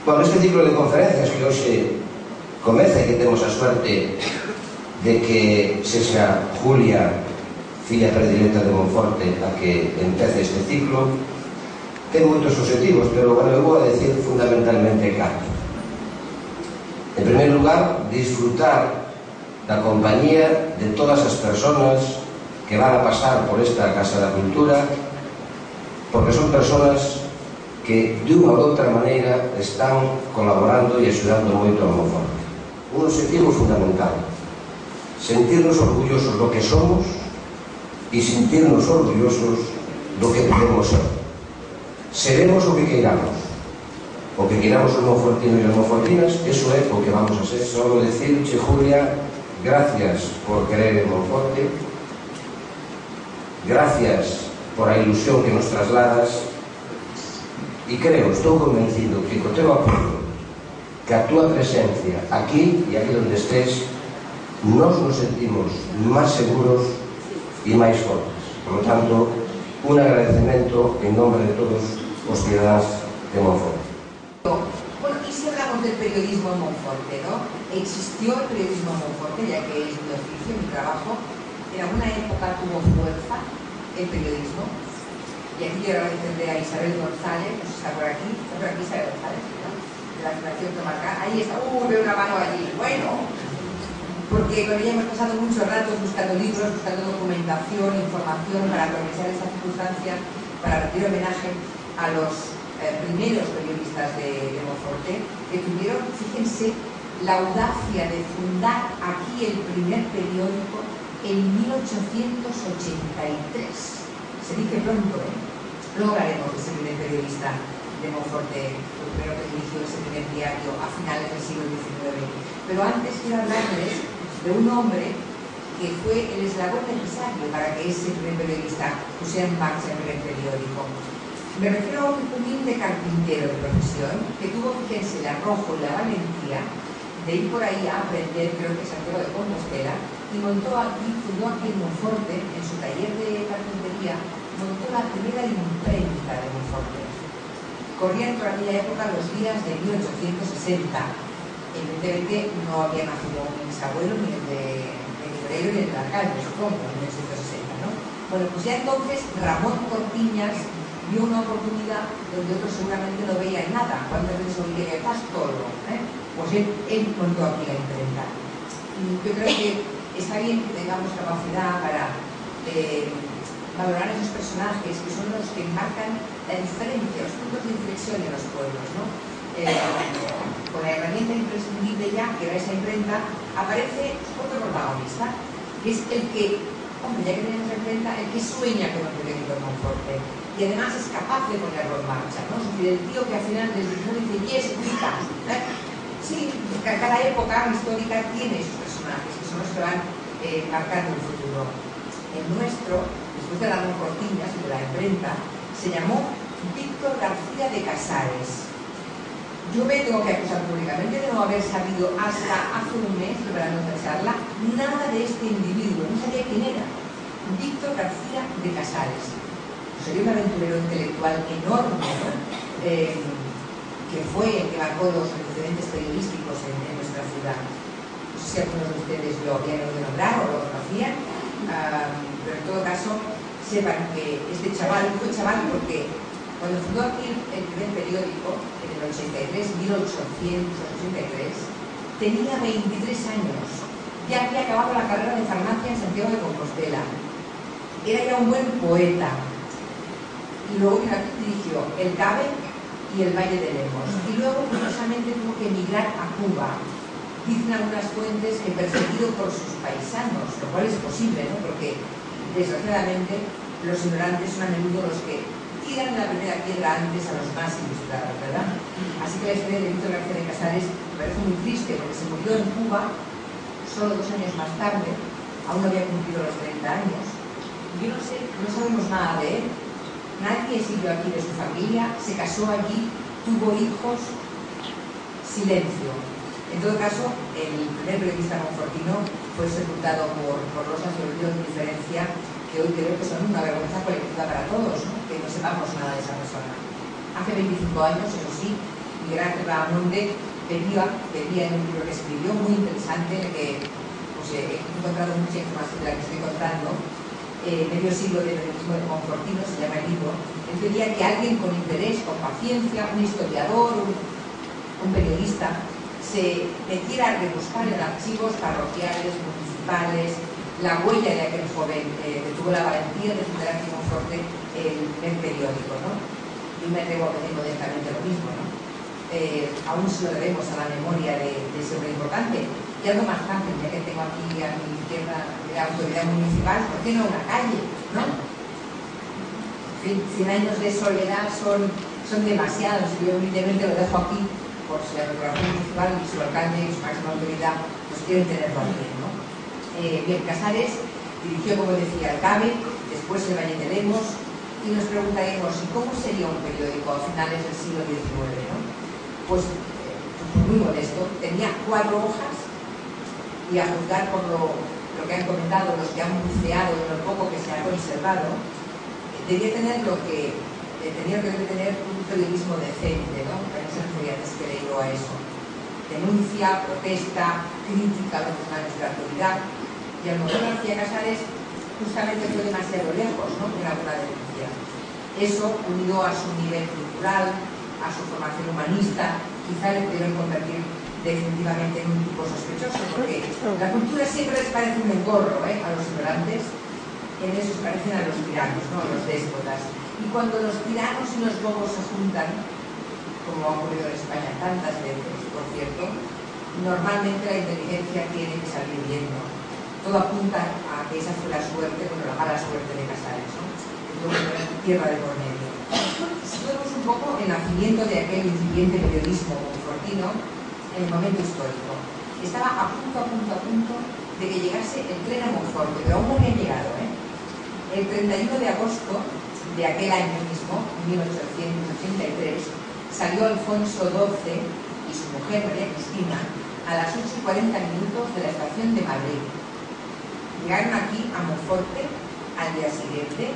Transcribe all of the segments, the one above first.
Bueno, este ciclo de conferencias que hoxe comeza e que temos a suerte de que sexa Julia, filla predilecta de Monforte, a que empece este ciclo, ten moitos objetivos, pero, bueno, eu vou a decir fundamentalmente 4. En primeiro lugar, disfrutar da compañía de todas as persoas que van a pasar por esta Casa da Cultura, porque son persoas que, de unha ou outra maneira, están colaborando e axudando moito a Monforte. Un objetivo fundamental: sentirnos orgullosos do que somos e sentirnos orgullosos do que podemos ser. Seremos o que queiramos. O que queiramos os monfortinos e as monfortinas, eso é o que vamos a ser. Só decirche, Julia, gracias por querer en Monforte, gracias por a ilusión que nos trasladas, e creo, estou convencido que co teu apoio, que a túa presencia aquí e aquí onde estés, nos sentimos máis seguros e máis fortes. Por lo tanto, un agradecemento en nombre de todos os ciudadanos de Monforte. Bueno, y si hablamos del periodismo en Monforte, ¿no? Existió el periodismo en Monforte, ya que es mi oficio, mi trabajo. En alguna época tuvo fuerza el periodismo. Y aquí quiero agradecerle a Isabel González, no sé si está por aquí Isabel González, ¿no? De la Fundación Tomarca. Ahí está, veo una mano allí. Bueno, porque con ella hemos pasado muchos ratos buscando libros, buscando documentación, información para aprovechar esta circunstancia, para rendir homenaje a los primeros periodistas de Monforte, que tuvieron, fíjense, la audacia de fundar aquí el primer periódico en 1883. Se dice pronto, ¿eh? Luego hablaremos de ese primer periodista de Monforte, el primero que dirigió ese primer diario a finales del siglo XIX. Pero antes quiero hablarles de un hombre que fue el eslabón necesario para que ese primer periodista pusiera en marcha el primer periódico. Me refiero a un humilde carpintero de profesión que tuvo, fíjense, el arrojo y la valentía de ir por ahí a aprender, creo que Santiago de Compostela, y fundó aquí en Monforte, en su taller de carpintería, montó la primera imprenta de Monforte. Corrían por aquella época los días de 1860. Evidentemente no había nacido ni mis abuelos, ni el de Librero, ni el de alcalde, supongo, en 1860, ¿no? Bueno, pues ya entonces Ramón Cortiñas vio una oportunidad donde otros seguramente no veían nada. ¿Cuántas veces oí que estás todo? Pues él montó aquí la imprenta. Y yo creo que está bien que tengamos capacidad para valorar esos personajes que son los que marcan la diferencia, los puntos de inflexión en los pueblos, ¿no? Con la herramienta imprescindible ya, que era esa imprenta, aparece otro protagonista, que es el que, hombre, ya que tenemos la imprenta, el que sueña con el periódico de Monforte. Y además es capaz de ponerlo en marcha, ¿no? Es decir, el tío que al final del discurso dice, yes, grita. Sí, cada época histórica tiene esos personajes, que son los que van marcando el futuro. El nuestro, después de Ramón Cortiñas, de la imprenta, se llamó Víctor García de Casares. Yo me tengo que acusar públicamente de no haber sabido hasta hace un mes, preparando esta charla, nada de este individuo, no sabía quién era. Víctor García de Casares. Sería un aventurero intelectual enorme, ¿no? Que fue el que marcó los antecedentes periodísticos en nuestra ciudad. No sé si algunos de ustedes lo habían oído nombrar o lo conocían, pero en todo caso sepan que este chaval fue chaval porque cuando fundó aquí el primer periódico, en el 1883, tenía 23 años. Ya había acabado la carrera de farmacia en Santiago de Compostela. Era ya un buen poeta. Y luego dirigió el Cabe y el Valle de Lemos. Y luego, curiosamente, tuvo que emigrar a Cuba. Dicen algunas fuentes que perseguido por sus paisanos, lo cual es posible, ¿no? Porque, desgraciadamente, los ignorantes son a menudo los que tiran la primera piedra antes a los más ilustrados, ¿verdad? Así que la historia de Víctor García de Casares me parece muy triste, porque se murió en Cuba solo 2 años más tarde, aún no había cumplido los 30 años. Yo no sé, no sabemos nada de él. Nadie siguió aquí de su familia, se casó allí, tuvo hijos, silencio. En todo caso, el primer periodista monfortino fue sepultado por losas de olvido de indiferencia que hoy creo que son una vergüenza colectiva para todos, ¿no? Que no sepamos nada de esa persona. Hace 25 años, eso sí, Miguel Ángel Bahamonde venía en un libro que escribió muy interesante, en el que pues, he encontrado mucha información de la que estoy contando, medio siglo de periodismo de Monfortino, se llama el libro. Él pedía que alguien con interés, con paciencia, un historiador, un periodista, se metiera a rebuscar en archivos parroquiales, municipales, la huella de aquel joven que tuvo la valentía de fundar aquí en Monforte el periódico, ¿no? Y me atrevo a decir modestamente lo mismo, ¿no? Aún se lo debemos a la memoria de ese hombre importante. Y algo más fácil, ya que tengo aquí a mi izquierda la autoridad municipal, ¿por qué no una calle? ¿No? En fin, 100 años de soledad son demasiados, y yo humildemente lo dejo aquí, por si la corporación municipal y su alcalde y su máxima autoridad pues quieren tenerlo aquí, ¿no? Bien, Casares dirigió, como decía, el CABE, después el Valle de Lemos, y nos preguntaremos, ¿y cómo sería un periódico a finales del siglo XIX? ¿No? Pues muy modesto, tenía 4 hojas, y a juzgar por lo que han comentado los que han buceado en lo poco que se ha conservado, debía tener lo que tenía que tener un periodismo decente, ¿no? En esas referencias que le digo a eso. Denuncia, protesta, crítica a los manos de la autoridad, y al modelo García Casares justamente fue demasiado lejos, ¿no? En alguna denuncia. Eso, unido a su nivel cultural, a su formación humanista, quizá le pudieron convertir definitivamente en un tipo sospechoso, porque la cultura siempre les parece un engorro, a los ignorantes, en eso se parecen a los tiranos, ¿no? A los déspotas. Y cuando los tiranos y los bobos se juntan, como ha ocurrido en España tantas veces, por cierto, normalmente la inteligencia tiene que salir bien, ¿no? Todo apunta a que esa fue la suerte, bueno, la mala suerte de Casares, ¿no? Que tuvo que poner tierra de por medio. Situemos un poco el nacimiento de aquel incipiente periodismo monfortino en el momento histórico. Estaba a punto de que llegase el tren a Monforte, pero aún no había llegado, El 31 de agosto de aquel año mismo, 1883, salió Alfonso XII y su mujer María Cristina a las 8:40 de la estación de Madrid. Llegaron aquí a Monforte al día siguiente,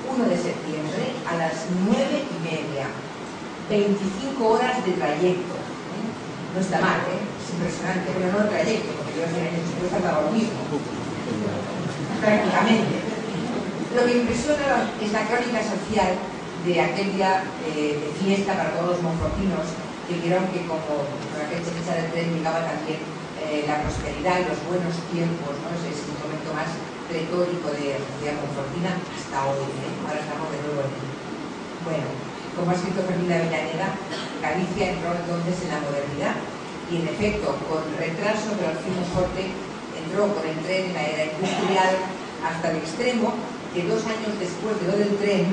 1 de septiembre, a las 9:30. 25 horas de trayecto. No está mal, es impresionante, pero no el trayecto, porque yo hace años después tardaba lo mismo. Prácticamente. Lo que impresiona es la crónica social de aquel día de fiesta para todos los monfortinos, que vieron que como con aquella fecha del tren llegaba también la prosperidad y los buenos tiempos, ¿no? Ese es un momento más pletórico de la sociedad monfortina hasta hoy, Ahora estamos de nuevo en él. Bueno, como ha escrito Fermina Avellaneda, Galicia entró entonces en la modernidad y en efecto, con retraso, pero al fin Monforte entró con el tren en la era industrial hasta el extremo que 2 años después de lo del tren,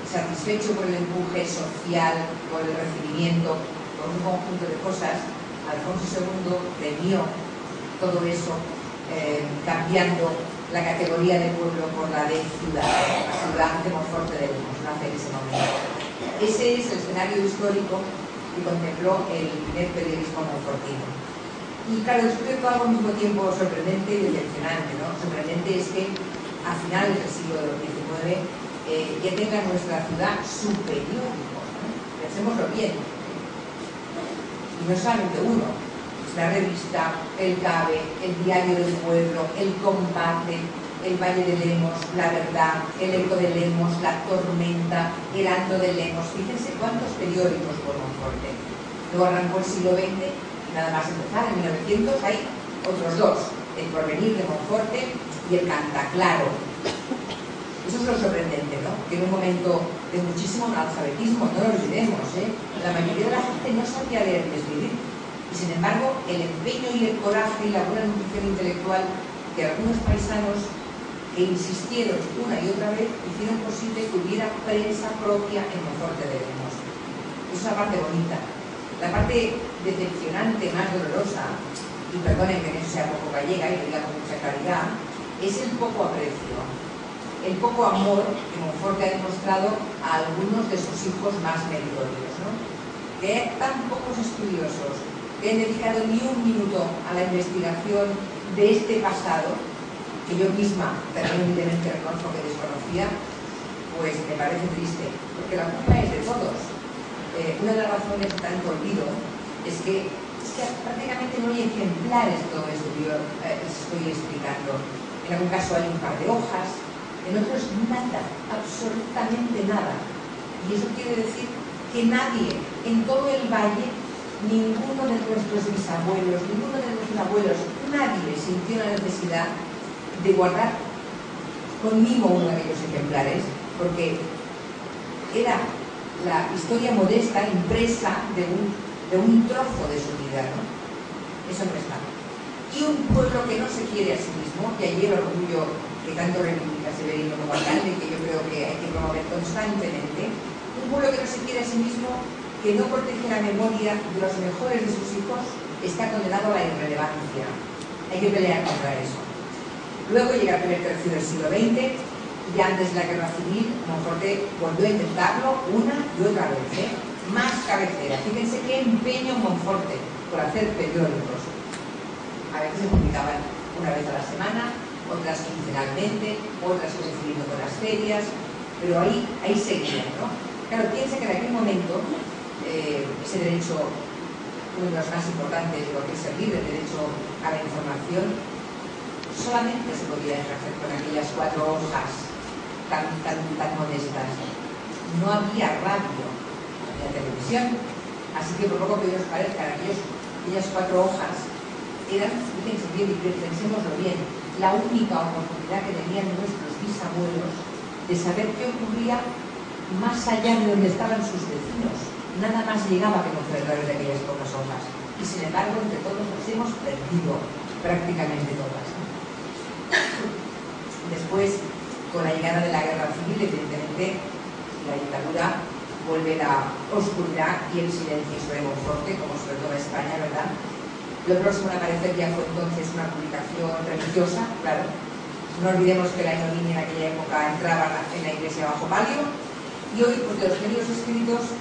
satisfecho por el empuje social, por el recibimiento, por un conjunto de cosas, Alfonso II premió todo eso, cambiando la categoría de pueblo por la de ciudad, la ciudad de Monforte de Lemos, nace en ese momento. Ese es el escenario histórico que contempló el primer periodismo monfortino. Y claro, descubierto algo al mismo tiempo sorprendente y decepcionante, ¿no? Sorprendente es que a finales del siglo XIX ya tenga nuestra ciudad su periódico, ¿no? Pensémoslo bien. Y no solamente uno, la revista, el CABE, el Diario del Pueblo, el Combate, el Valle de Lemos, La Verdad, el Eco de Lemos, La Tormenta, el Ando de Lemos. Fíjense cuántos periódicos por Monforte. Luego arrancó el siglo XX y nada más empezar, en 1900 hay otros 2, el Porvenir de Monforte y el Cantaclaro. Eso es lo sorprendente, ¿no? Que en un momento de muchísimo analfabetismo, no lo olvidemos, la mayoría de la gente no sabía leer y escribir. Y sin embargo, el empeño y el coraje y la buena nutrición intelectual de algunos paisanos que insistieron una y otra vez hicieron posible que hubiera prensa propia en Monforte de Lemos. Esa es la parte bonita. La parte decepcionante, más dolorosa, y perdonen que en eso sea poco gallega y lo diga con mucha claridad, es el poco aprecio, el poco amor que Monforte ha demostrado a algunos de sus hijos más meritorios, ¿no? Que hay tan pocos estudiosos que han dedicado ni un minuto a la investigación de este pasado, que yo misma también evidentemente reconozco que desconocía, pues me parece triste, porque la culpa es de todos. una de las razones de tanto olvido es que prácticamente no hay ejemplares de todo esto que yo les estoy explicando. En algún caso hay un par de hojas, en otros nada, absolutamente nada. Y eso quiere decir que nadie en todo el valle, ninguno de nuestros bisabuelos, ninguno de nuestros abuelos, nadie sintió la necesidad de guardar con mimo uno de aquellos ejemplares, porque era la historia modesta impresa de un trozo de su vida, ¿no? Eso no está. Y un pueblo que no se quiere a sí mismo, y allí el orgullo que tanto reivindica Severino como alcalde, y que yo creo que hay que promover constantemente, un pueblo que no se quiere a sí mismo, que no protege la memoria de los mejores de sus hijos, está condenado a la irrelevancia. Hay que pelear contra eso. Luego llega el primer tercio del siglo XX, y antes de la Guerra Civil, Monforte volvió a intentarlo una y otra vez, más cabecera. Fíjense qué empeño Monforte por hacer periódicos. A veces se publicaban una vez a la semana, otras quincenalmente, otras coincidiendo con las ferias, pero ahí seguían, ¿no? Claro, piensa que en aquel momento ese derecho, uno de los más importantes de lo que es el libre, el derecho a la información, solamente se podía ejercer con aquellas 4 hojas tan modestas. No había radio, no había televisión, así que por poco que os parezca, aquellas 4 hojas eran, fíjense bien y pensémoslo bien, la única oportunidad que tenían nuestros bisabuelos de saber qué ocurría más allá de donde estaban sus vecinos. Nada más llegaba que no fue a través de aquellas pocas hojas. Y sin embargo, entre todos nos hemos perdido prácticamente todas. Después, con la llegada de la Guerra Civil, evidentemente, la dictadura vuelve la oscuridad y el silencio sobre Monforte, como sobre toda España, ¿verdad? Lo próximo a aparecer ya fue entonces una publicación religiosa, claro. No olvidemos que la ignominia en aquella época entraba en la iglesia bajo palio, y hoy, porque los medios escritos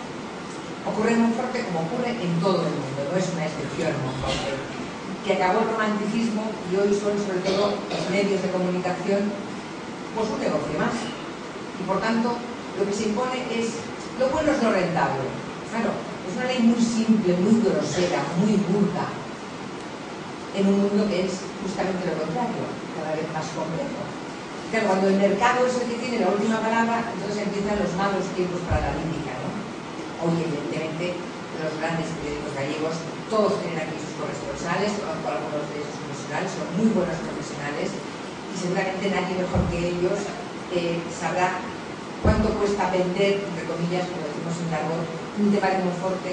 ocurre en Monforte como ocurre en todo el mundo, no es una excepción Monforte, que acabó el romanticismo y hoy son sobre todo los medios de comunicación pues un negocio más. Y por tanto, lo que se impone es lo bueno es lo rentable. Claro, es una ley muy simple, muy grosera, muy burda, en un mundo que es justamente lo contrario, cada vez más complejo. Claro, cuando el mercado es el que tiene la última palabra, entonces empiezan los malos tiempos para la lírica, ¿no? Hoy, evidentemente, los grandes periódicos gallegos, todos tienen aquí sus corresponsales, conozco algunos de esos profesionales, son muy buenos profesionales, y seguramente nadie mejor que ellos sabrá cuánto cuesta vender, entre comillas, como decimos en Aragón, un tema de Monforte,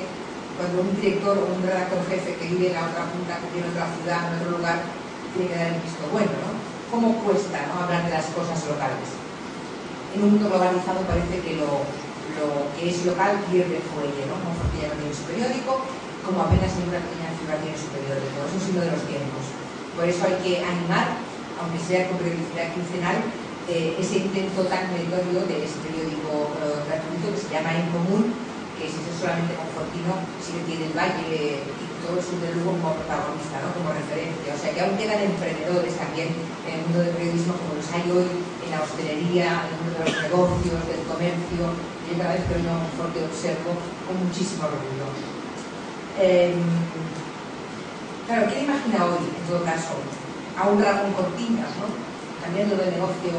cuando un director o un redactor jefe que vive en la otra punta, que tiene otra ciudad, en otro lugar, tiene que dar el visto bueno, ¿no? ¿Cómo cuesta, ¿no?, hablar de las cosas locales? En un mundo globalizado parece que lo que es local pierde fuelle, ¿no? Monforte ya no tiene su periódico, como apenas ninguna pequeña ciudad tiene su periódico. Eso es uno de los tiempos. Por eso hay que animar, aunque sea con periodicidad quincenal, ese intento tan meritorio de ese periódico gratuito que se llama En Común, que si es solamente confortino, sí que tiene el Valle y todo el sur de Lugo como protagonista, ¿no?, como referencia. O sea que aún quedan emprendedores también en el mundo del periodismo, como los hay hoy en la hostelería, en el mundo de los negocios, del comercio. Yo cada vez que vengo a Monforte observo con muchísimo orgullo. Claro, ¿quién imagina hoy, en todo caso, a un Ramón Cortiñas, ¿no?, cambiando de negocio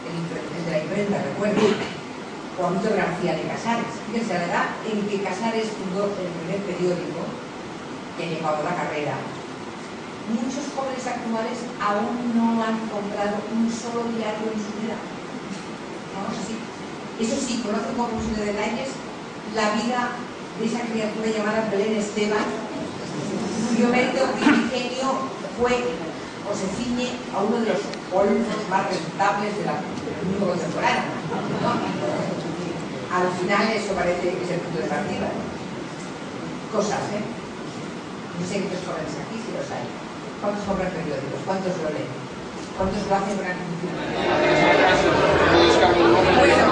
el de la imprenta, recuerdo, o a Víctor García de Casares? Fíjense, la edad en que Casares fundó el primer periódico que llegó a la carrera, muchos jóvenes actuales aún no han comprado un solo diario en su vida. ¿No es así? Eso sí, conocen con muchos detalles la vida de esa criatura llamada Belén Esteban, cuyo mérito primigenio fue o se ciñe a uno de los polvos más rentables del mundo contemporáneo, ¿no? Al final eso parece que es el punto de partida. Cosas, No sé qué jóvenes aquí, si los hay. ¿Cuántos compran periódicos? ¿Cuántos lo leen? ¿Cuántos lo hacen con atención? Bueno,